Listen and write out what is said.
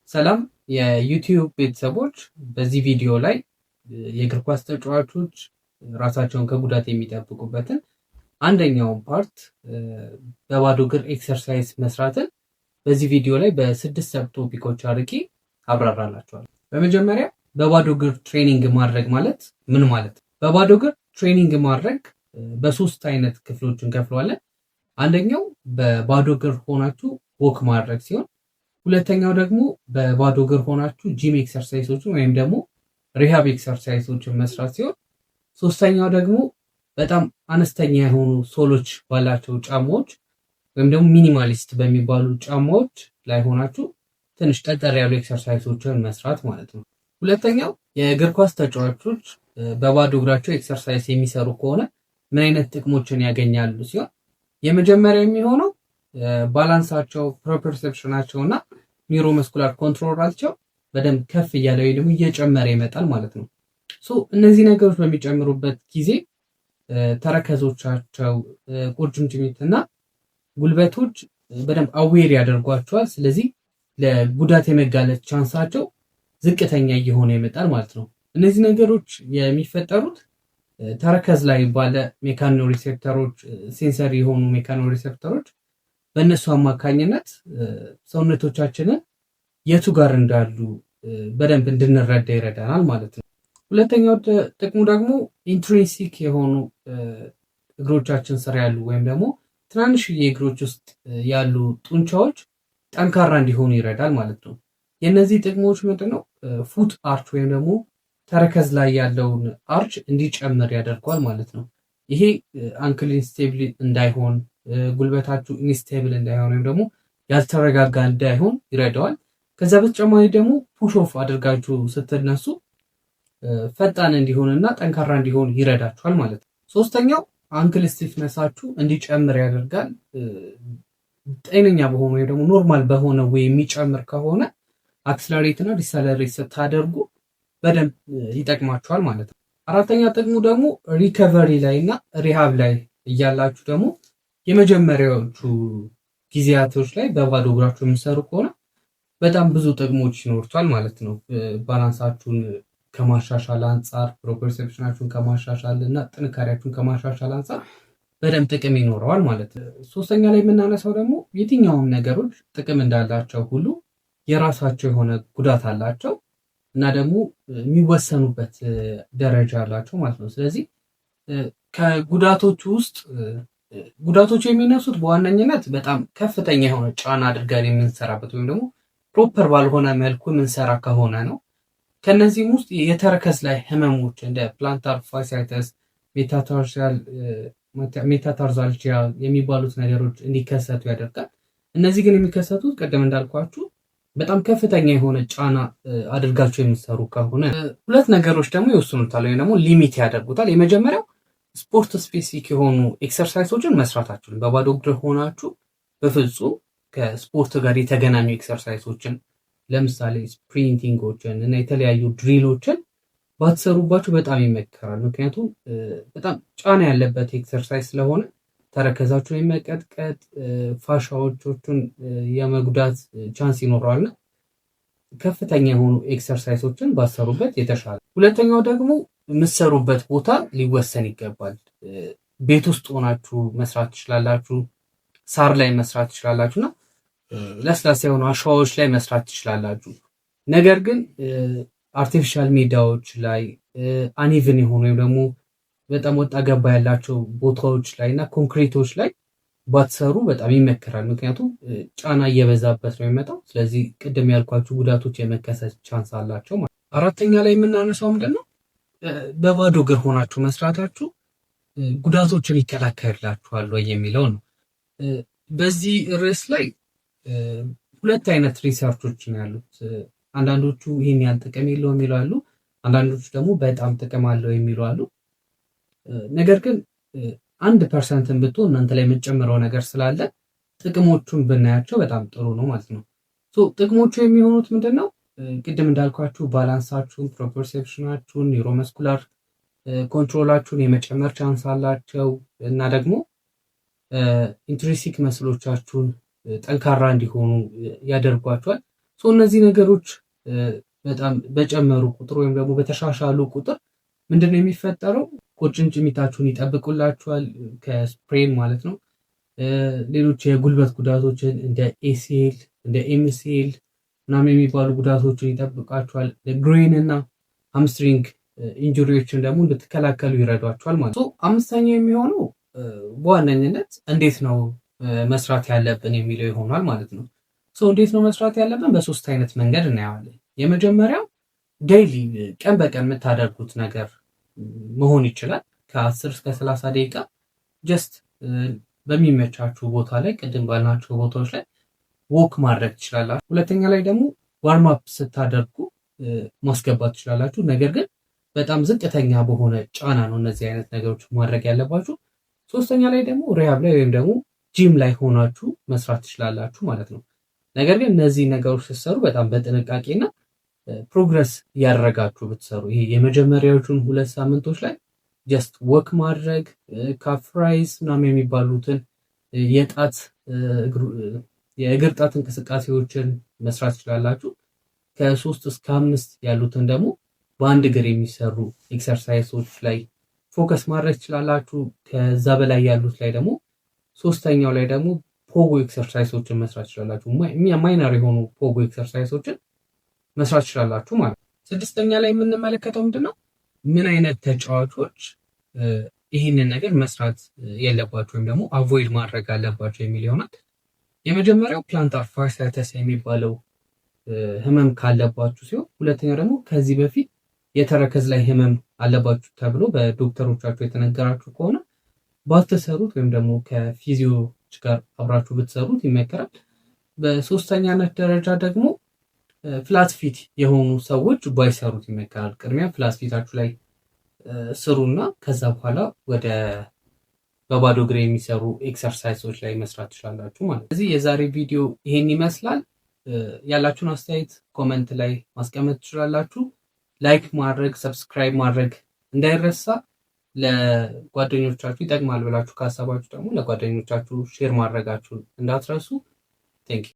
ሰላም የዩቲዩብ ቤተሰቦች፣ በዚህ ቪዲዮ ላይ የእግር ኳስ ተጫዋቾች ራሳቸውን ከጉዳት የሚጠብቁበትን አንደኛውን ፓርት በባዶ እግር ኤክሰርሳይዝ መስራትን በዚህ ቪዲዮ ላይ በስድስት ሰብ ቶፒኮች አድርጌ አብራራላችኋለሁ። በመጀመሪያ በባዶ እግር ትሬኒንግ ማድረግ ማለት ምን ማለት ነው? በባዶ እግር ትሬኒንግ ማድረግ በሶስት አይነት ክፍሎች እንከፍለዋለን። አንደኛው በባዶ እግር ሆናችሁ ወክ ማድረግ ሲሆን፣ ሁለተኛው ደግሞ በባዶ እግር ሆናችሁ ጂም ኤክሰርሳይሶችን ወይም ደግሞ ሪሃብ ኤክሰርሳይሶችን መስራት ሲሆን፣ ሶስተኛው ደግሞ በጣም አነስተኛ የሆኑ ሶሎች ባላቸው ጫማዎች ወይም ደግሞ ሚኒማሊስት በሚባሉ ጫማዎች ላይ ሆናችሁ ትንሽ ጠጠር ያሉ ኤክሰርሳይሶችን መስራት ማለት ነው። ሁለተኛው የእግር ኳስ ተጫዋቾች በባዶ እግራቸው ኤክሰርሳይዝ የሚሰሩ ከሆነ ምን አይነት ጥቅሞችን ያገኛሉ ሲሆን፣ የመጀመሪያው የሚሆነው ባላንሳቸው፣ ፕሮፐርሴፕሽናቸው እና ኒውሮመስኩላር ኮንትሮላቸው በደንብ ከፍ እያለ ወይ ደግሞ እየጨመረ ይመጣል ማለት ነው። እነዚህ ነገሮች በሚጨምሩበት ጊዜ ተረከዞቻቸው፣ ቁርጭምጭሚት እና ጉልበቶች በደንብ አዌር ያደርጓቸዋል። ስለዚህ ለጉዳት የመጋለጥ ቻንሳቸው ዝቅተኛ እየሆነ ይመጣል ማለት ነው። እነዚህ ነገሮች የሚፈጠሩት ተረከዝ ላይ ባለ ሜካኖ ሪሴፕተሮች፣ ሴንሰሪ የሆኑ ሜካኖ ሪሴፕተሮች በእነሱ አማካኝነት ሰውነቶቻችንን የቱ ጋር እንዳሉ በደንብ እንድንረዳ ይረዳናል ማለት ነው። ሁለተኛው ጥቅሙ ደግሞ ኢንትሪንሲክ የሆኑ እግሮቻችን ስር ያሉ ወይም ደግሞ ትናንሽዬ እግሮች ውስጥ ያሉ ጡንቻዎች ጠንካራ እንዲሆኑ ይረዳል ማለት ነው። የእነዚህ ጥቅሞች ምንድን ነው? ፉት አርች ወይም ደግሞ ተረከዝ ላይ ያለውን አርች እንዲጨምር ያደርገዋል ማለት ነው። ይሄ አንክል ኢንስቴብል እንዳይሆን፣ ጉልበታችሁ ኢንስቴብል እንዳይሆን ወይም ደግሞ ያልተረጋጋ እንዳይሆን ይረዳዋል። ከዛ በተጨማሪ ደግሞ ፑሽ ኦፍ አድርጋችሁ ስትነሱ ፈጣን እንዲሆንና ጠንካራ እንዲሆን ይረዳችኋል ማለት ነው። ሶስተኛው አንክል ስቲፍነሳችሁ እንዲጨምር ያደርጋል። ጤነኛ በሆነ ወይ ደግሞ ኖርማል በሆነ ወይ የሚጨምር ከሆነ አክስለሬት እና ዲሰለሬት ስታደርጉ በደንብ ይጠቅማችኋል ማለት ነው። አራተኛ ጥቅሙ ደግሞ ሪከቨሪ ላይ እና ሪሃብ ላይ እያላችሁ ደግሞ የመጀመሪያዎቹ ጊዜያቶች ላይ በባዶ እግራችሁ የሚሰሩ ከሆነ በጣም ብዙ ጥቅሞች ይኖሩታል ማለት ነው። ባላንሳችሁን ከማሻሻል አንጻር፣ ፕሮፐርሴፕሽናችሁን ከማሻሻል እና ጥንካሬያችሁን ከማሻሻል አንጻር በደንብ ጥቅም ይኖረዋል ማለት ነው። ሶስተኛ ላይ የምናነሳው ደግሞ የትኛውም ነገሮች ጥቅም እንዳላቸው ሁሉ የራሳቸው የሆነ ጉዳት አላቸው እና ደግሞ የሚወሰኑበት ደረጃ አላቸው ማለት ነው። ስለዚህ ከጉዳቶቹ ውስጥ ጉዳቶቹ የሚነሱት በዋነኝነት በጣም ከፍተኛ የሆነ ጫና አድርገን የምንሰራበት ወይም ደግሞ ፕሮፐር ባልሆነ መልኩ የምንሰራ ከሆነ ነው። ከነዚህም ውስጥ የተረከዝ ላይ ህመሞች እንደ ፕላንታር ፋሲያተስ፣ ሜታታርዛልጂያ የሚባሉት ነገሮች እንዲከሰቱ ያደርጋል። እነዚህ ግን የሚከሰቱት ቅድም እንዳልኳችሁ በጣም ከፍተኛ የሆነ ጫና አድርጋችሁ የሚሰሩ ከሆነ። ሁለት ነገሮች ደግሞ ይወስኑታል ወይም ደግሞ ሊሚት ያደርጉታል። የመጀመሪያው ስፖርት ስፔሲፊክ የሆኑ ኤክሰርሳይሶችን መስራታችሁን በባዶ እግር ሆናችሁ በፍጹም ከስፖርት ጋር የተገናኙ ኤክሰርሳይሶችን ለምሳሌ ስፕሪንቲንጎችን እና የተለያዩ ድሪሎችን ባትሰሩባችሁ በጣም ይመከራል። ምክንያቱም በጣም ጫና ያለበት ኤክሰርሳይዝ ስለሆነ ተረከዛችሁን የመቀጥቀጥ ፋሻዎቹን የመጉዳት ቻንስ ይኖረዋልና ከፍተኛ የሆኑ ኤክሰርሳይሶችን ባሰሩበት የተሻለ። ሁለተኛው ደግሞ የምትሰሩበት ቦታ ሊወሰን ይገባል። ቤት ውስጥ ሆናችሁ መስራት ትችላላችሁ፣ ሳር ላይ መስራት ትችላላችሁ እና ለስላሳ የሆኑ አሸዋዎች ላይ መስራት ትችላላችሁ። ነገር ግን አርቲፊሻል ሜዳዎች ላይ አኒቭን የሆኑ ወይም ደግሞ በጣም ወጣ ገባ ያላቸው ቦታዎች ላይ እና ኮንክሪቶች ላይ ባትሰሩ በጣም ይመከራል። ምክንያቱም ጫና እየበዛበት ነው የሚመጣው። ስለዚህ ቅድም ያልኳችሁ ጉዳቶች የመከሰት ቻንስ አላቸው። አራተኛ ላይ የምናነሳው ምንድን ነው? በባዶ እግር ሆናችሁ መስራታችሁ ጉዳቶችን ይከላከልላችኋል ወይ የሚለው ነው። በዚህ ርዕስ ላይ ሁለት አይነት ሪሰርቾች ነው ያሉት። አንዳንዶቹ ይህን ያህል ጥቅም የለውም የሚሉ አሉ፣ አንዳንዶቹ ደግሞ በጣም ጥቅም አለው የሚሉ አሉ። ነገር ግን 1% ብትሆን እናንተ ላይ የምትጨምረው ነገር ስላለ ጥቅሞቹን ብናያቸው በጣም ጥሩ ነው ማለት ነው። ጥቅሞቹ የሚሆኑት ምንድን ነው? ቅድም እንዳልኳችሁ ባላንሳችሁን፣ ፕሮፐርሴፕሽናችሁን፣ ኒውሮመስኩላር ኮንትሮላችሁን የመጨመር ቻንስ አላቸው እና ደግሞ ኢንትሪንሲክ መስሎቻችሁን ጠንካራ እንዲሆኑ ያደርጓቸዋል። እነዚህ ነገሮች በጣም በጨመሩ ቁጥር ወይም ደግሞ በተሻሻሉ ቁጥር ምንድነው የሚፈጠረው? ቁርጭምጭሚታችሁን ይጠብቁላችኋል ከስፕሬን ማለት ነው። ሌሎች የጉልበት ጉዳቶችን እንደ ኤሲኤል እንደ ኤምሲኤል ምናምን የሚባሉ ጉዳቶችን ይጠብቃችኋል። ግሬን እና ሃምስትሪንግ ኢንጁሪዎችን ደግሞ እንድትከላከሉ ይረዷችኋል ማለት ነው። አምስተኛው የሚሆነው በዋነኝነት እንዴት ነው መስራት ያለብን የሚለው ይሆናል ማለት ነው። እንዴት ነው መስራት ያለብን? በሶስት አይነት መንገድ እናየዋለን። የመጀመሪያው ዴይሊ ቀን በቀን የምታደርጉት ነገር መሆን ይችላል። ከ10 እስከ 30 ደቂቃ ጀስት በሚመቻችሁ ቦታ ላይ ቅድም ባልናቸው ቦታዎች ላይ ወክ ማድረግ ትችላላችሁ። ሁለተኛ ላይ ደግሞ ዋርም አፕ ስታደርጉ ማስገባት ትችላላችሁ። ነገር ግን በጣም ዝቅተኛ በሆነ ጫና ነው እነዚህ አይነት ነገሮች ማድረግ ያለባችሁ። ሶስተኛ ላይ ደግሞ ሪሃብ ላይ ወይም ደግሞ ጂም ላይ ሆናችሁ መስራት ትችላላችሁ ማለት ነው። ነገር ግን እነዚህ ነገሮች ስትሰሩ በጣም በጥንቃቄና ፕሮግረስ እያደረጋችሁ ብትሰሩ፣ ይሄ የመጀመሪያዎቹን 2 ሳምንቶች ላይ ጀስት ወክ ማድረግ ካፍ ራይዝ ምናምን የሚባሉትን የእግር ጣት እንቅስቃሴዎችን መስራት ትችላላችሁ። ከ3 እስከ 5 ያሉትን ደግሞ በአንድ እግር የሚሰሩ ኤክሰርሳይሶች ላይ ፎከስ ማድረግ ትችላላችሁ። ከዛ በላይ ያሉት ላይ ደግሞ ሶስተኛው ላይ ደግሞ ፖጎ ኤክሰርሳይሶችን መስራት ትችላላችሁ። ማይነር የሆኑ ፖጎ ኤክሰርሳይሶችን መስራት ትችላላችሁ ማለት ነው። ስድስተኛ ላይ የምንመለከተው ምንድነው? ምን አይነት ተጫዋቾች ይህንን ነገር መስራት የለባቸው ወይም ደግሞ አቮይድ ማድረግ አለባቸው የሚል ይሆናል። የመጀመሪያው ፕላንታር ፋርሳይተስ የሚባለው ህመም ካለባችሁ ሲሆን፣ ሁለተኛው ደግሞ ከዚህ በፊት የተረከዝ ላይ ህመም አለባችሁ ተብሎ በዶክተሮቻችሁ የተነገራችሁ ከሆነ ባትሰሩት ወይም ደግሞ ከፊዚዮች ጋር አብራችሁ ብትሰሩት ይመከራል። በሶስተኛነት ደረጃ ደግሞ ፍላት ፊት የሆኑ ሰዎች ባይሰሩት ይመከራል። ቅድሚያ ፍላት ፊታችሁ ላይ ስሩና ከዛ በኋላ ወደ በባዶ እግር የሚሰሩ ኤክሰርሳይሶች ላይ መስራት ትችላላችሁ ማለት ነው። ስለዚህ የዛሬ ቪዲዮ ይሄን ይመስላል። ያላችሁን አስተያየት ኮመንት ላይ ማስቀመጥ ትችላላችሁ። ላይክ ማድረግ፣ ሰብስክራይብ ማድረግ እንዳይረሳ። ለጓደኞቻችሁ ይጠቅማል ብላችሁ ካሰባችሁ ደግሞ ለጓደኞቻችሁ ሼር ማድረጋችሁን እንዳትረሱ። ቴንክ ዩ